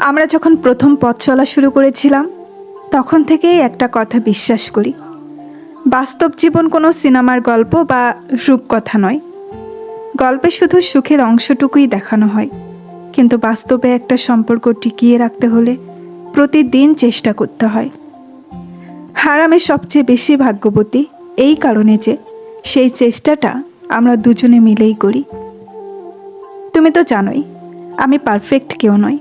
আমরা যখন প্রথম পথ চলা শুরু করেছিলাম তখন থেকেই একটা কথা বিশ্বাস করি, বাস্তব জীবন কোনো সিনেমার গল্প বা রূপকথা নয়। গল্পে শুধু সুখের অংশটুকুই দেখানো হয়, কিন্তু বাস্তবে একটা সম্পর্ক টিকিয়ে রাখতে হলে প্রতিদিন চেষ্টা করতে হয়। আর আমি সবচেয়ে বেশি ভাগ্যবতী এই কারণে যে সেই চেষ্টাটা আমরা দুজনে মিলেই করি। তুমি তো জানোই আমি পারফেক্ট কেউ নই।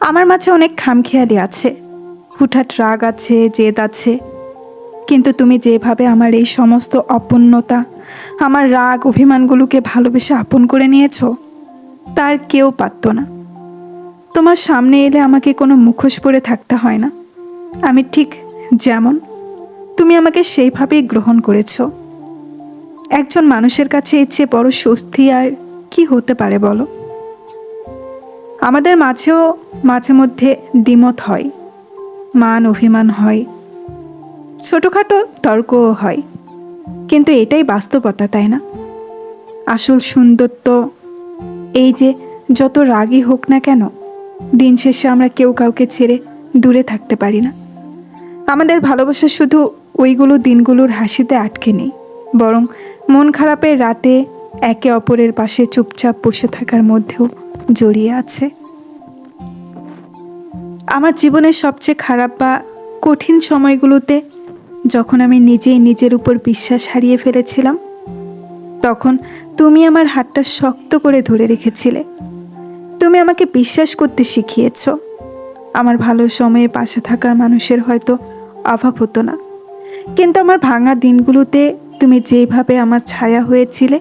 আমার মাঝে অনেক খামখেয়ালি আছে, হুটহাট রাগ আছে, জেদ আছে। কিন্তু তুমি যেভাবে আমার এই সমস্ত অপূর্ণতা, আমার রাগ অভিমানগুলোকে ভালোবেসে আপন করে নিয়েছো, তার কেউ পারত না। তোমার সামনে এলে আমাকে কোনো মুখোশ পরে থাকতে হয় না। আমি ঠিক যেমন, তুমি আমাকে সেইভাবেই গ্রহণ করেছো। একজন মানুষের কাছে এর চেয়ে বড় স্বস্তি আর কি হতে পারে বলো? আমাদের মাঝেও মাঝে মধ্যে দ্বিমত হয়, মান অভিমান হয়, ছোটোখাটো তর্কও হয়, কিন্তু এটাই বাস্তবতা, তাই না? আসল সুন্দর তো এই যে যত রাগই হোক না কেন, দিন শেষে আমরা কেউ কাউকে ছেড়ে দূরে থাকতে পারি না। আমাদের ভালোবাসা শুধু ওইগুলো দিনগুলোর হাসিতে আটকে নেই, বরং মন খারাপের রাতে একে অপরের পাশে চুপচাপ বসে থাকার মধ্যেও জড়িয়ে আছে। আমার জীবনের সবচেয়ে খারাপ বা কঠিন সময়গুলোতে যখন আমি নিজেই নিজের উপর বিশ্বাস হারিয়ে ফেলেছিলাম, তখন তুমি আমার হাতটা শক্ত করে ধরে রেখেছিলে। তুমি আমাকে বিশ্বাস করতে শিখিয়েছ। আমার ভালো সময়ে পাশে থাকার মানুষের হয়তো অভাব হতো না, কিন্তু আমার ভাঙা দিনগুলোতে তুমি যেভাবে আমার ছায়া হয়েছিলে,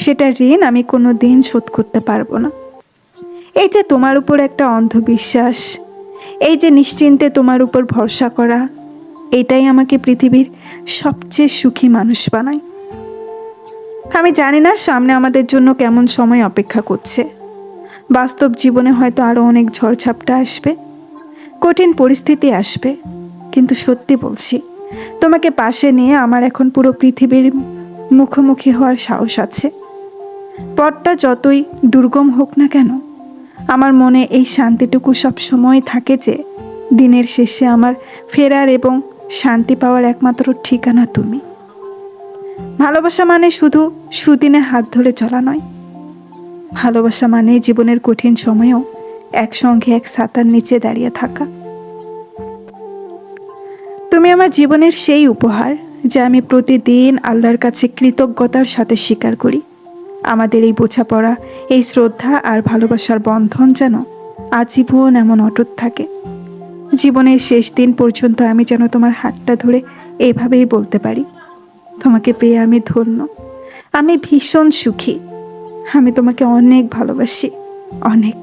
সেটা ঋণ আমি কোনো দিন শোধ করতে পারবো না। এই যে তোমার উপর একটা অন্ধবিশ্বাস, এই যে নিশ্চিন্তে তোমার উপর ভরসা করা, এটাই আমাকে পৃথিবীর সবচেয়ে সুখী মানুষ বানায়। আমি জানি না সামনে আমাদের জন্য কেমন সময় অপেক্ষা করছে। বাস্তব জীবনে হয়তো আরও অনেক ঝড়ঝাপটা আসবে, কঠিন পরিস্থিতি আসবে, কিন্তু সত্যি বলছি, তোমাকে পাশে নিয়ে আমার এখন পুরো পৃথিবীর মুখোমুখি হওয়ার সাহস আছে। পথটা যতই দুর্গম হোক না কেন, আমার মনে এই শান্তিটুকু সবসময় থাকে যে দিনের শেষে আমার ফেরার এবং শান্তি পাওয়ার একমাত্র ঠিকানা তুমি। ভালোবাসা মানে শুধু সুদিনে হাত ধরে চলা নয়, ভালোবাসা মানে জীবনের কঠিন সময়েও একসঙ্গে এক ছাতার নিচে দাঁড়িয়ে থাকা। তুমি আমার জীবনের সেই উপহার যা আমি প্রতিদিন আল্লাহর কাছে কৃতজ্ঞতার সাথে স্বীকার করি। আমাদের এই বোঝাপড়া, এই শ্রদ্ধা আর ভালোবাসার বন্ধন যেন আজীবন এমন অটুট থাকে। জীবনের শেষ দিন পর্যন্ত আমি যেন তোমার হাতটা ধরে এভাবেই বলতে পারি, তোমাকে পেয়ে আমি ধন্য, আমি ভীষণ সুখী, আমি তোমাকে অনেক ভালোবাসি, অনেক।